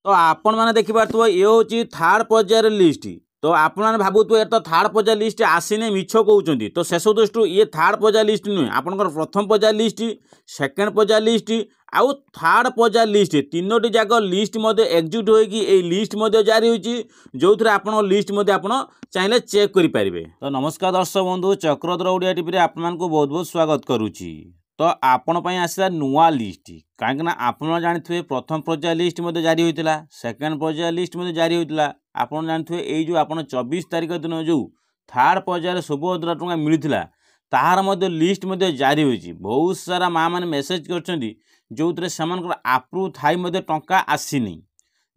तो आपण मैंने देखिपे ये हूँ थार्ड पर्यायर लिस्ट। तो आपण भावुए तो थार्ड पर्यायर लिस्ट आसीने मिछ कहते तो शेष दृष्टि ये थार्ड पर्यायर लिस्ट नुहे आपंकर प्रथम पर्यायर लिस्ट सेकेंड पर्यायर लिस्ट आउ थार्ड पर्यायर लिस्ट तीनोटी जाक लिस्ट एकजुट होगी लिस्ट जारी होती जो थे आप लिस्ट आप चाहिए चेक करेंगे। तो नमस्कार दर्शक बंधु चक्रधर ओडिया टीवी आपन को बहुत बहुत स्वागत करुच्ची। तो आपण आसला नुआ लिस्ट कहीं आप जानी प्रथम पर्यायर लिस्ट जारी होता सेकेंड पर्यायर लिस्ट जारी होता आप जानते ये जो आप 24 तारीख दिन जो थार्ड पर्यायर सुभद्रा टंका मिलता तार लिस्ट जारी होती बहुत सारा माँ मैंने मेसेज कर जो से आप्रुव थाई टंका आसीनी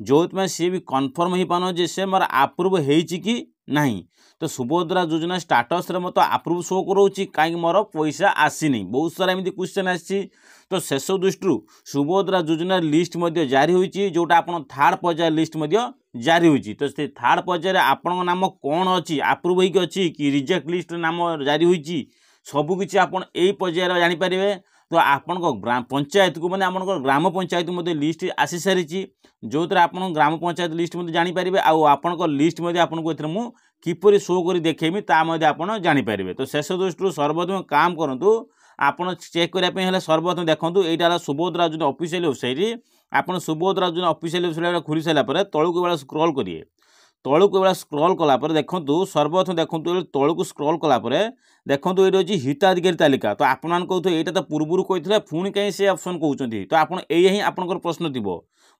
जो सी भी कन्फर्म हो पान जे से मोर आप्रुव हो नहीं। तो सुभद्रा योजना स्टाटस रे मत आप्रुव शो करोची कहीं मोर पैसा आसीनी बहुत सारा एमती क्वेश्चन आसी। तो शेष दृष्टि सुभद्रा योजना लिस्ट जारी होती जोटा आप थार्ड पर्यायर लिस्ट जारी होती। तो से थार्ड पर्यायर आपण नाम कौन अच्छी आप्रुव होगी अच्छी कि रिजेक्ट लिस्ट नाम जारी होती सबकि आप पर्यायर जानीपारे। तो आपण पंचायत को मैंने आप ग्राम पंचायत लिस्ट आसी सारी जो थे आप ग्राम पंचायत लिस्ट जानीपारे आपण लिस्ट आपको ए किपरि शो कर देखेमी आप जानीपारे। तो शेष दृष्टि सर्वप्रथम काम करूँ आपड़ चेक करने सर्वप्रथम देखूँ यहाँ सुभद्रा योजना ऑफिशियल वेबसाइट आप सुभद्रा योजना ऑफिशियल वेबसाइट खोली सारापर तलू बेला स्क्रॉल करिए तलू बेला स्क्रॉल कलापर देखूँ सर्वप्रथम देखूँ तलू स्क्रॉल कलापर देखूँ ये अच्छी हिताधिकारी तालिका। तो आप कहते यहाँ तो पूर्व कहते पुणी कहीं से ऑप्शन कहते तो आप ही आपंकर प्रश्न थी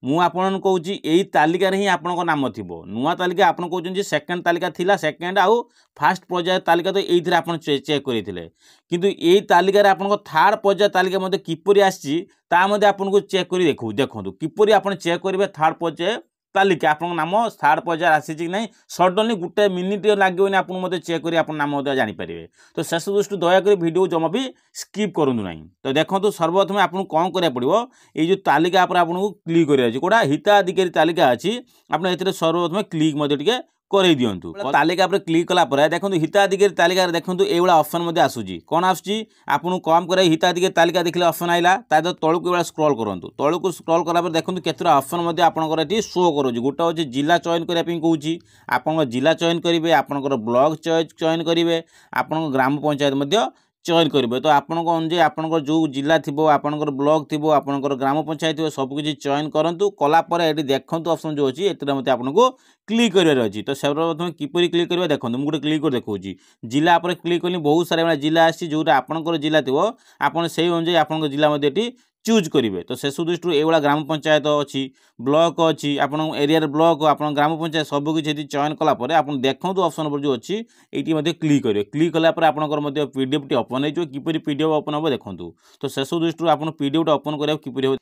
मुझे कहूँ यही तालिकार ही आपण नाम थी नुआ तालिका आप कहते सेकेंड तालिका थिला सेकेंड आउ फास्ट पर्यायर तालिका तो ये आप चेक करते किंतु यही तालिकार आप थार्ड पर्यायर तालिका किपरि आसी आपको चेक कर देखूँ किपरि आप चेक करेंगे थार्ड पर्यायर तालिका आप नाम थार्ड पर्यायर आसी कि नहीं सडनली गोटे मिनिट लगे आपको चेक कर आप नाम जानीपारे। तो शेष दृष्टि दयाकोरी वीडियो जमा भी स्किप करूँ ना। तो देखो सर्वप्रथम आपको कौन करा पड़ो ये जो तालिका आपको क्लिक कर कौटा हिताधिकारी तालिका अच्छी आप सर्वप्रथम क्लिक कर दिंतु तालिका पर क्लिक कलापर देखो हिताधिकारी तालिका देखो ये ऑप्शन आसूँ कौन आसूँ आपको कम कर हिताधिकारी तालिका देखिए ऑप्शन आइला तलू को स्क्रॉल करूँ तलू को स्क्रॉल कलापर देखो केतरा ऑप्शन आपंकर ये शो करोज गोटे हूँ जिला चयन करने कहूँ आप जिला चयन करेंगे आपंकर ब्लॉक चयन करेंगे आप ग्राम पंचायत चयन करेंगे। तो आपण अनुजाई आपंकर जो जिला थी आपंकर ब्लॉक थी आपंकर ग्राम पंचायत थी सबकि चयन करूँ कलापर ये देखो ऑप्शन जो अच्छी ये आपको क्लिक करार अच्छी। तो सर्वप्रथम किपरि क्लिक करेंगे देखो मुझे गोटे क्लिक कर देखा जिला पर क्लिक कली बहुत सारा जिला आसी जो आपंकर जिला थी आप अनुजाई आप जिला ये चूज करेंगे। तो शेष दृष्टि ये ग्राम पंचायत अच्छी ब्लॉक अच्छी आप एरिया ब्लॉक आप ग्राम पंचायत सबकि चयन कलापर आप देखो ऑप्शन पर जो अच्छी ये क्लिक करेंगे क्लिक कलापर आपंकर पीडीएफ टी ओपन हो किपरि पीडीएफ ओपन हम देखूँ। तो शेष दृष्टि आप पीडीएफ ओपन करा किपरि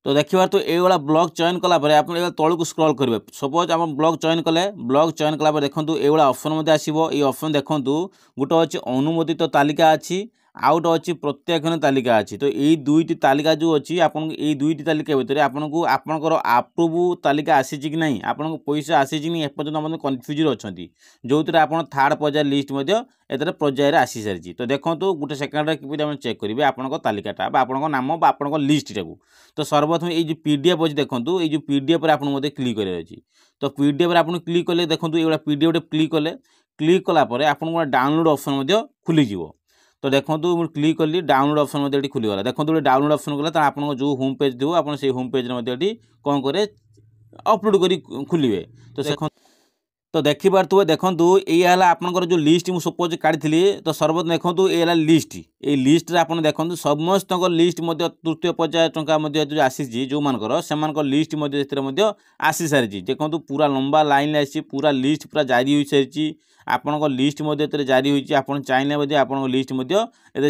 तो देखिए तो ये ब्लॉक चयन कलापर आप तलू को स्क्रॉल करेंगे सपोज आप ब्लॉक चयन कले ब्लॉक चयन कलापर देखो ये ऑप्शन आसो ये ऑप्शन देखो गोटे अच्छी अनुमोदित तालिका अच्छी आउट अच्छी प्रत्याख्यान तालिका अच्छी। तो ये दुईटी तालिका जो अच्छी आपन ये दुईटी तालिका भितर आपको आपंकर आप्रुव तालिका आसी कि नहीं आपको पैसा आसी कि नहीं एपर्तन कन्फ्यूज अच्छा जो थे आप थार्ड पर्यायर लिस्ट एतर पर्यायर आसी सारी। तो देखो गोटे सेकेंड कि चेक करेंगे आपण तालिकाटा आप नाम आप लिस्टा को। तो सर्वप्रथम ये जो पीडीएफ अच्छी देखो ये जो पीडीएफ आपको क्लिक करार अच्छी। तो पीडीएफ आप क्लिक कले देखो ये पीडीएफ क्लिक कलापर आपको डाउनलोड ऑप्शन खुलीज। तो देखो मुझे क्लिक कली डाउनलोड ऑप्शन खुलीगला देखो डाउनलोड ऑप्शन गला आप जो होम पेज थी आप होम पेज कौन करे अपलोड कर खोलिए। तो देखी पारे देखो ये आपंकर जो लिस्ट मुझे सपोज काढ़ी तो सर्वप्रथम देखो ये लिस्ट ये लिस्ट आप देखो समस्त लिस्ट तृतीय पर्यायर टंका जो आसी जो मानकर से लिस्ट आसी सारी देखो पूरा लंबा लाइन आसी पूरा लिस्ट पूरा जारी हो सारी आपण लिस्ट जारी होती आप चाहिए आप लिस्ट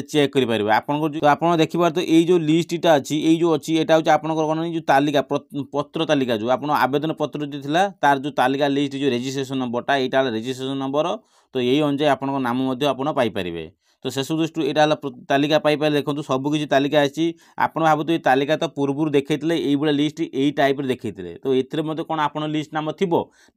चेक करेंगे आप देखिए। तो ये जो लिस्टा अच्छी ये जो अच्छी यहाँ हूँ आपंकर जो तालिका पत्र तालिका जो आप आवेदन पत्र जो था तार जो तालिका लिस्ट जो रेजिस्ट्रेशन नंबरटा यहाँ रेजिस्ट्रेशन नंबर तो यही अनुजाई आप नाम पाइपर। तो शेष दृष्टि यहाँ तालिका पाइपर देखो सबकि तालिका आसी आप भावुए तालिका तो पूर्व देखते ये लिस्ट यही टाइप देखते तो ये कौन आप लिस्ट नाम थी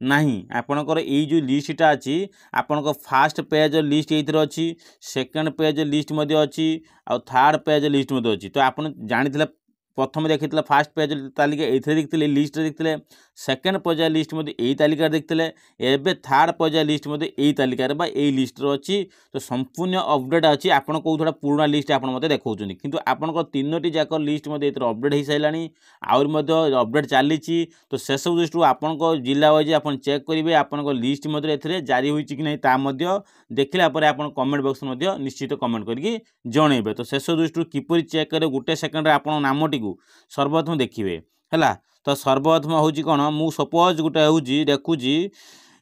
ना आपणकर ये जो लिस्टा अच्छी आपण फास्ट पेज लिस्ट ये अच्छी सेकेंड पेज लिस्ट अच्छी आ थार्ड पेज लिस्ट अच्छी। तो आप जानी प्रथम देखी फास्ट पेज तालिका ये देखते लिस्ट देखते सेकेंड पर्याय लिस्ट यही तालिका देखते एवं थर्ड पर्याय लिस्ट यही तालिकार यही लिस्ट अच्छी तो संपूर्ण अपडेट अच्छी आपड़ कौटा पुराणा लिस्ट आप देखा कि आपंकर तीनोटी जाक लिस्ट अपडेट हो सारे अपडेट चली तो से सब दृष्टि आपण जिला वाइज आप चेक करेंगे आपण लिस्ट जारी होती कि नहीं देखला आप कमेंट बॉक्स में निश्चित कमेंट करके जनइबे तो शेष दृष्टि किपर चेक करेंगे गोटे सेकेंड आप नामटी को सर्वप्रथम देखिए है तो सर्वप्रथम हूँ कौन मु सपोज गोटे हूँ देखुची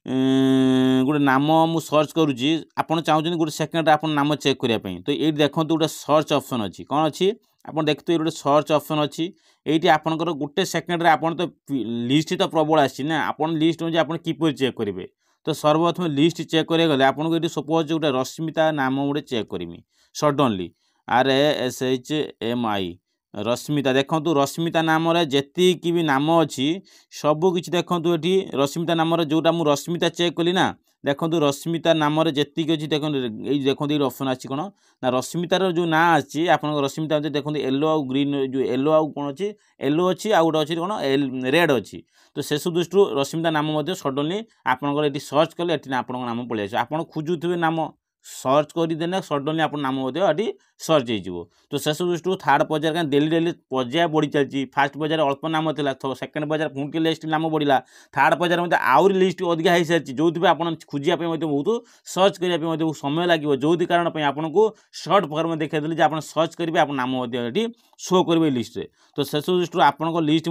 गोटे नाम मु सर्च करुँची आप चाहते गोटे सेकेंड आप नाम चेक करने तो ये देखो गोटे सर्च ऑप्शन अच्छी कौन अच्छी आप देखते गोटे सर्च ऑप्शन अच्छी ये आपंकर गोटे सेकेंड आप तो लिस्ट तो प्रबल आना आप लिस्ट में आप किपर चेक करेंगे तो सर्वप्रथम लिस्ट चेक करें गले आपको ये सपोज गोटे रश्मिता नाम गोटे चेक करमी सडनली RASHMI रश्मिता देखो रश्मिता नाम जी भी नाम अच्छी सबकि देखो ये रश्मिता नाम जोटा मुझे रश्मिता चेक कली ना देखो रश्मिता नाम जी अच्छी देखो ये ऑप्शन आसी कौन ना रश्मितार जो ना अच्छी आप रश्मिता देखो येलो आउ ग्रीन जो येलो आउ कौन अच्छी येलो अच्छी आउ गोटे अच्छी कौन रेड अच्छी तो शेष दृष्टि रश्मिता नाम सडनली आपंकर ये सर्च कले आप नाम पलि आस आप खोजुवे नाम सर्च करदेने सडनली आप नाम ये सर्च हो तो शेष दृष्टि थर्ड पर्यायर क्या डेली डेली पर्याय बढ़ी चलती फास्ट पर्यायर अल्प नाम था सेकेंड पर्यायर पुणी लिस्ट नाम बढ़ला थर्ड पर्यायर आउरी लिस्ट अधिका हो सारी जो आप खोजापी बहुत सर्च करने बहुत समय लगे जो कारण आपको सर्ट फर्म देखा आप सर्च करेंगे आप नाम ये शो करेंगे लिस्ट रे तो शेष दृष्टि आप लिस्ट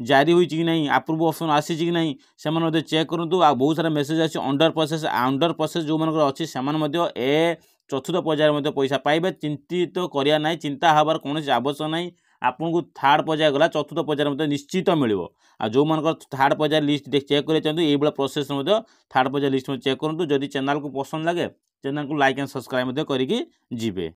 जारी होती कि नहीं अप्रूव ऑप्शन आसी कि नहीं से चेक करूँ आ बहुत सारा मेसेज अच्छे अंडर प्रोसेस जो मान अच्छी से ए चतुर्थ पर्यायर पैसा पाइबे चिंतित करिया नहीं चिंता हबार कौन आवश्यक नहीं आपको थर्ड पर्याय गला चतुर्थ पर्यायर निश्चित मिल जो मान थर्ड पर्यायर लिस्ट चेक करें चाहते ये प्रोसेस थर्ड पर्यायर लिस्ट में चेक करूँ जदि चैनल को पसंद लगे चैनल को लाइक एंड सब्सक्राइब करके जीवे।